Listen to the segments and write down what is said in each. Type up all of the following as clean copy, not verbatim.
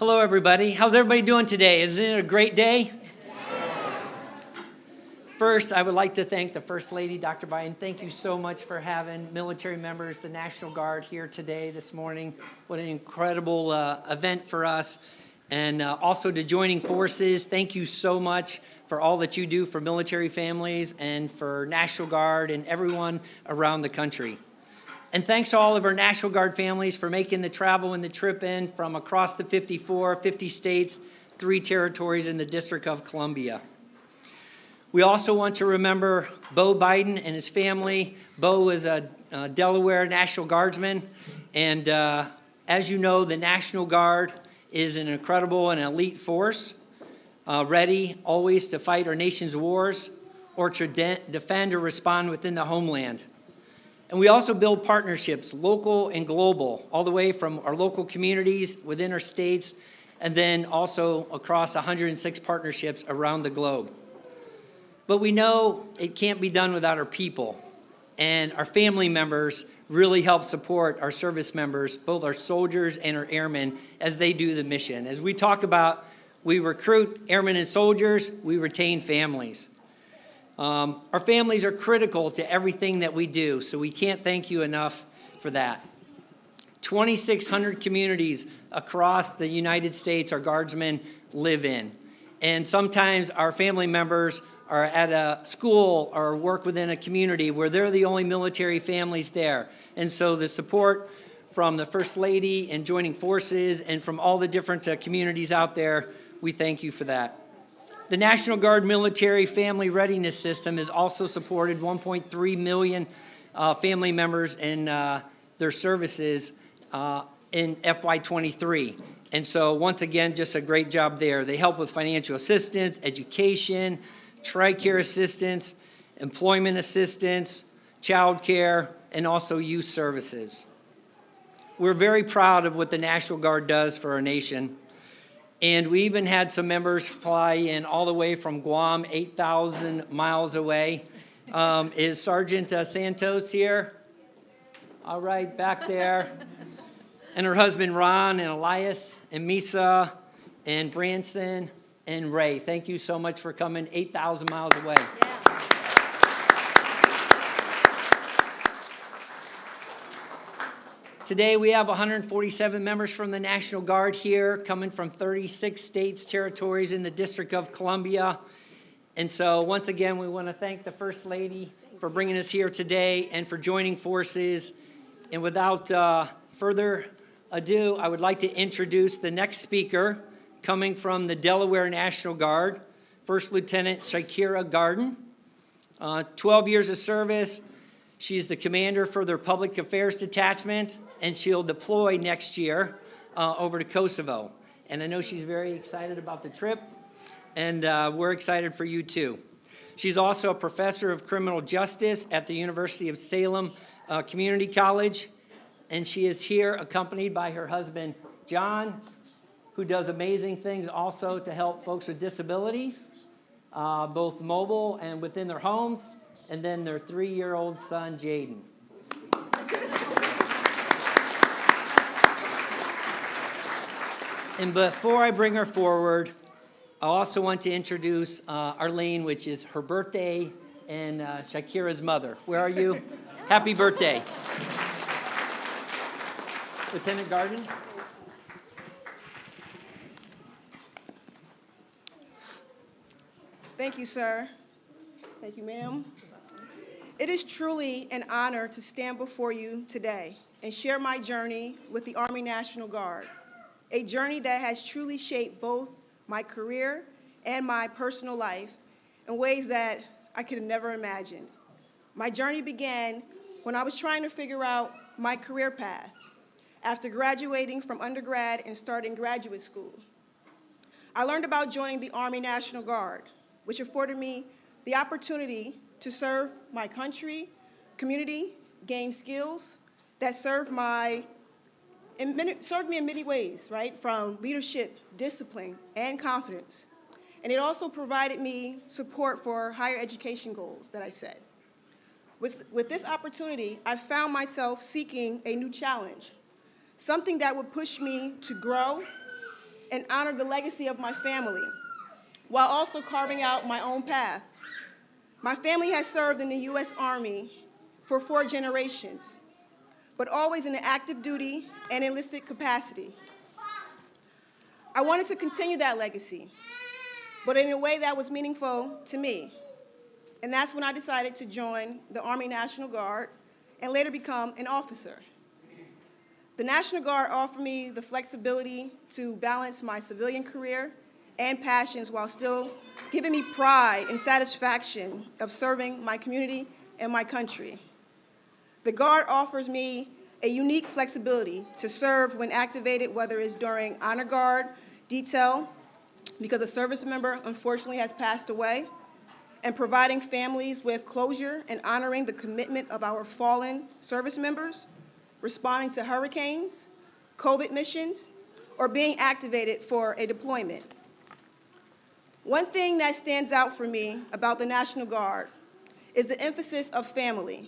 Hello, everybody. How's everybody doing today? Isn't it a great day? First, I would like to thank the First Lady, Dr. Biden. Thank you so much for having military members, the National Guard here today, this morning. What an incredible event for us. And also to Joining Forces, thank you so much for all that you do for military families and for National Guard and everyone around the country. And thanks to all of our National Guard families for making the travel and the trip in from across the 50 states, 3 territories in the District of Columbia. We also want to remember Bo Biden and his family. Bo is a Delaware National Guardsman. And as you know, the National Guard is an incredible and elite force, ready always to fight our nation's wars or to defend or respond within the homeland. And we also build partnerships, local and global, all the way from our local communities within our states, and then also across 106 partnerships around the globe. But we know it can't be done without our people. And our family members really help support our service members, both our soldiers and our airmen, as they do the mission. As we talk about, we recruit airmen and soldiers, we retain families. Our families are critical to everything that we do, so we can't thank you enough for that. 2,600 communities across the United States our Guardsmen live in. And sometimes our family members are at a school or work within a community where they're the only military families there. And so the support from the First Lady and Joining Forces and from all the different communities out there, we thank you for that. The National Guard Military Family Readiness System has also supported 1.3 million family members in their services in FY23. And so once again, just a great job there. They help with financial assistance, education, TRICARE assistance, employment assistance, child care, and also youth services. We're very proud of what the National Guard does for our nation. And we even had some members fly in all the way from Guam, 8,000 miles away. Is Sergeant Santos here? All right, back there. And her husband, Ron, and Elias, and Misa, and Branson, and Ray. Thank you so much for coming 8,000 miles away. Yeah. Today we have 147 members from the National Guard here, coming from 36 states, territories in the District of Columbia. And so once again, we want to thank the First Lady for bringing us here today and for Joining Forces. And without further ado, I would like to introduce the next speaker, coming from the Delaware National Guard, First Lieutenant Shakira Garden. 12 years of service. She's the commander for their Public Affairs Detachment, and she'll deploy next year over to Kosovo. And I know she's very excited about the trip, and we're excited for you too. She's also a professor of criminal justice at the University of Salem Community College, and she is here accompanied by her husband, John, who does amazing things also to help folks with disabilities, both mobile and within their homes, and then their 3-year-old son, Jaden. And before I bring her forward, I also want to introduce Arlene, which is her birthday, and Shakira's mother. Where are you? Happy birthday. Lieutenant Garden. Thank you, sir. Thank you, ma'am. It is truly an honor to stand before you today and share my journey with the Army National Guard, a journey that has truly shaped both my career and my personal life in ways that I could have never imagined. My journey began when I was trying to figure out my career path after graduating from undergrad and starting graduate school. I learned about joining the Army National Guard, which afforded me the opportunity to serve my country, community, gain skills that served me in many ways, right? From leadership, discipline, and confidence. And it also provided me support for higher education goals that I set. With this opportunity, I found myself seeking a new challenge, something that would push me to grow and honor the legacy of my family, while also carving out my own path. My family has served in the U.S. Army for 4 generations, but always in an active duty and enlisted capacity. I wanted to continue that legacy, but in a way that was meaningful to me. And that's when I decided to join the Army National Guard and later become an officer. The National Guard offered me the flexibility to balance my civilian career and passions while still giving me pride and satisfaction of serving my community and my country. The Guard offers me a unique flexibility to serve when activated, whether it's during honor guard detail, because a service member unfortunately has passed away, and providing families with closure and honoring the commitment of our fallen service members, responding to hurricanes, COVID missions, or being activated for a deployment. One thing that stands out for me about the National Guard is the emphasis of family.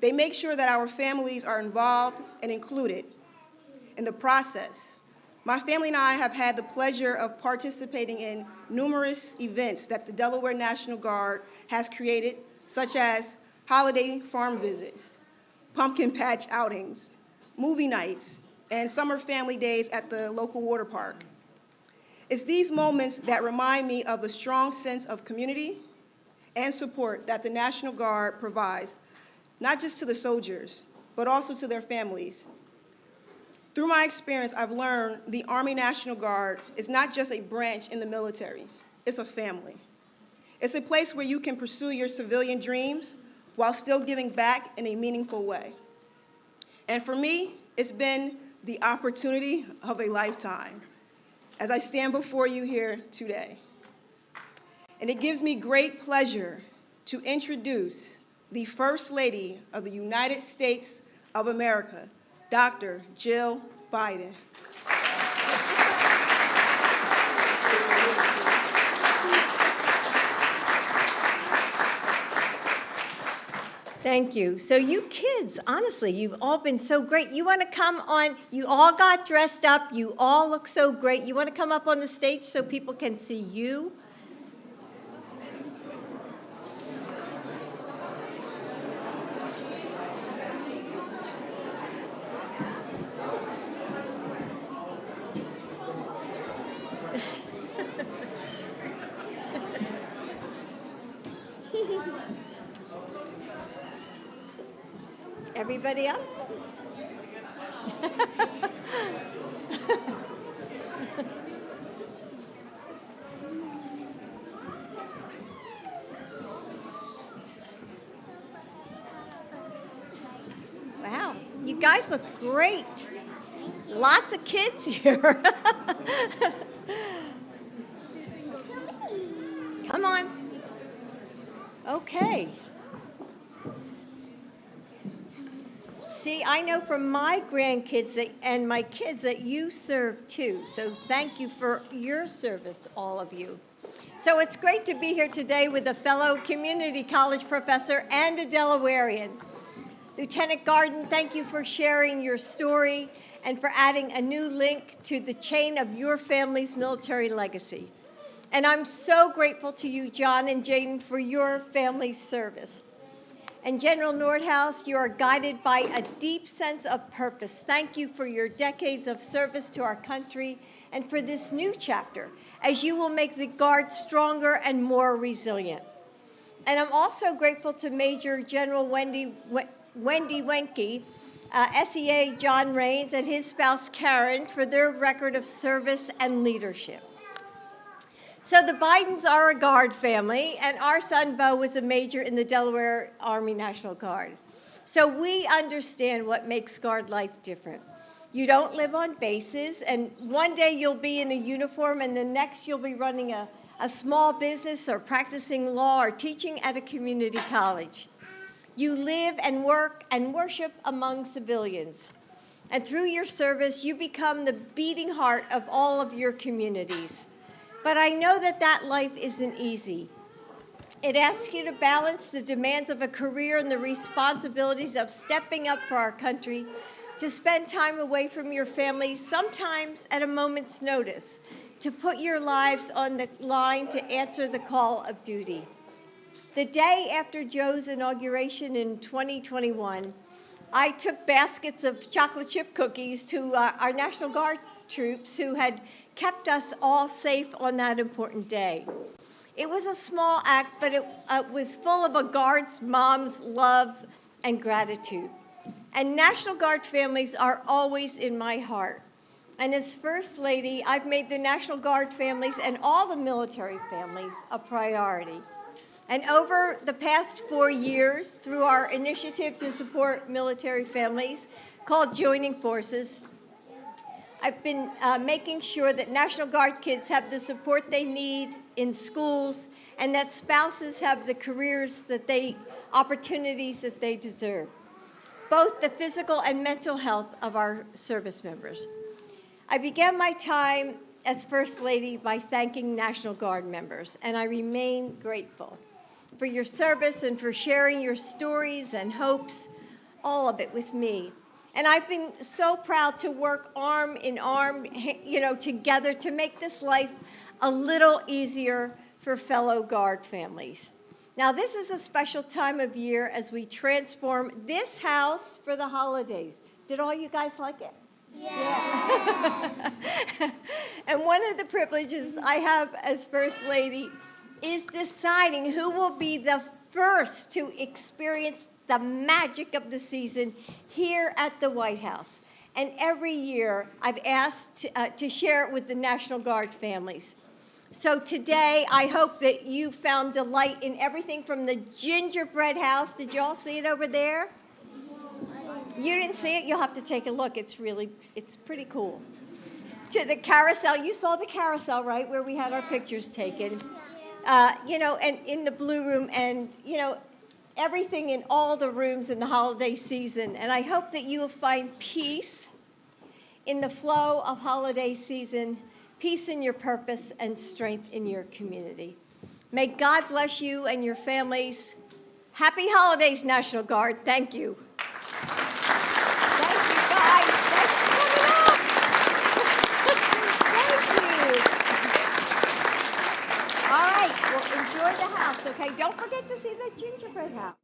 They make sure that our families are involved and included in the process. My family and I have had the pleasure of participating in numerous events that the Delaware National Guard has created, such as holiday farm visits, pumpkin patch outings, movie nights, and summer family days at the local water park. It's these moments that remind me of the strong sense of community and support that the National Guard provides, not just to the soldiers, but also to their families. Through my experience, I've learned the Army National Guard is not just a branch in the military, it's a family. It's a place where you can pursue your civilian dreams while still giving back in a meaningful way. And for me, it's been the opportunity of a lifetime as I stand before you here today. And it gives me great pleasure to introduce the First Lady of the United States of America, Dr. Jill Biden. Thank you. So you kids, honestly, you've all been so great. You want to come on, you all got dressed up, you all look so great. You want to come up on the stage so people can see you? Everybody up? Wow, you guys look great. Lots of kids here. Come on. Okay. See, I know from my grandkids and my kids that you serve too. So thank you for your service, all of you. So it's great to be here today with a fellow community college professor and a Delawarean. Lieutenant Garden, thank you for sharing your story and for adding a new link to the chain of your family's military legacy. And I'm so grateful to you, John and Jaden, for your family's service. And General Nordhaus, you are guided by a deep sense of purpose. Thank you for your decades of service to our country and for this new chapter, as you will make the Guard stronger and more resilient. And I'm also grateful to Major General Wendy Wenke, SEA John Raines, and his spouse Karen for their record of service and leadership. So the Bidens are a Guard family, and our son, Bo, was a major in the Delaware Army National Guard. So we understand what makes Guard life different. You don't live on bases, and one day you'll be in a uniform, and the next you'll be running a small business or practicing law or teaching at a community college. You live and work and worship among civilians. And through your service, you become the beating heart of all of your communities. But I know that that life isn't easy. It asks you to balance the demands of a career and the responsibilities of stepping up for our country, to spend time away from your families, sometimes at a moment's notice, to put your lives on the line to answer the call of duty. The day after Joe's inauguration in 2021, I took baskets of chocolate chip cookies to our National Guard troops who had kept us all safe on that important day. It was a small act, but it was full of a Guard's mom's love and gratitude. And National Guard families are always in my heart. And as First Lady, I've made the National Guard families and all the military families a priority. And over the past 4 years, through our initiative to support military families called Joining Forces, I've been making sure that National Guard kids have the support they need in schools and that spouses have the careers opportunities that they deserve, both the physical and mental health of our service members. I began my time as First Lady by thanking National Guard members, and I remain grateful for your service and for sharing your stories and hopes, all of it with me. And I've been so proud to work arm in arm, together to make this life a little easier for fellow Guard families. Now, this is a special time of year as we transform this house for the holidays. Did all you guys like it? Yeah. And one of the privileges I have as First Lady is deciding who will be the first to experience the magic of the season here at the White House. And every year, I've asked to share it with the National Guard families. So today, I hope that you found delight in everything from the gingerbread house. Did you all see it over there? You didn't see it? You'll have to take a look. It's pretty cool. To the carousel. You saw the carousel, right, where we had our pictures taken. And in the Blue Room, and, everything in all the rooms in the holiday season. And I hope that you will find peace in the flow of holiday season, peace in your purpose, and strength in your community. May God bless you and your families. Happy holidays, National Guard. Thank you. Thank you, guys. Thanks for coming up. Thank you. All right, well, enjoy the house, okay? Don't forget to see the gingerbread house.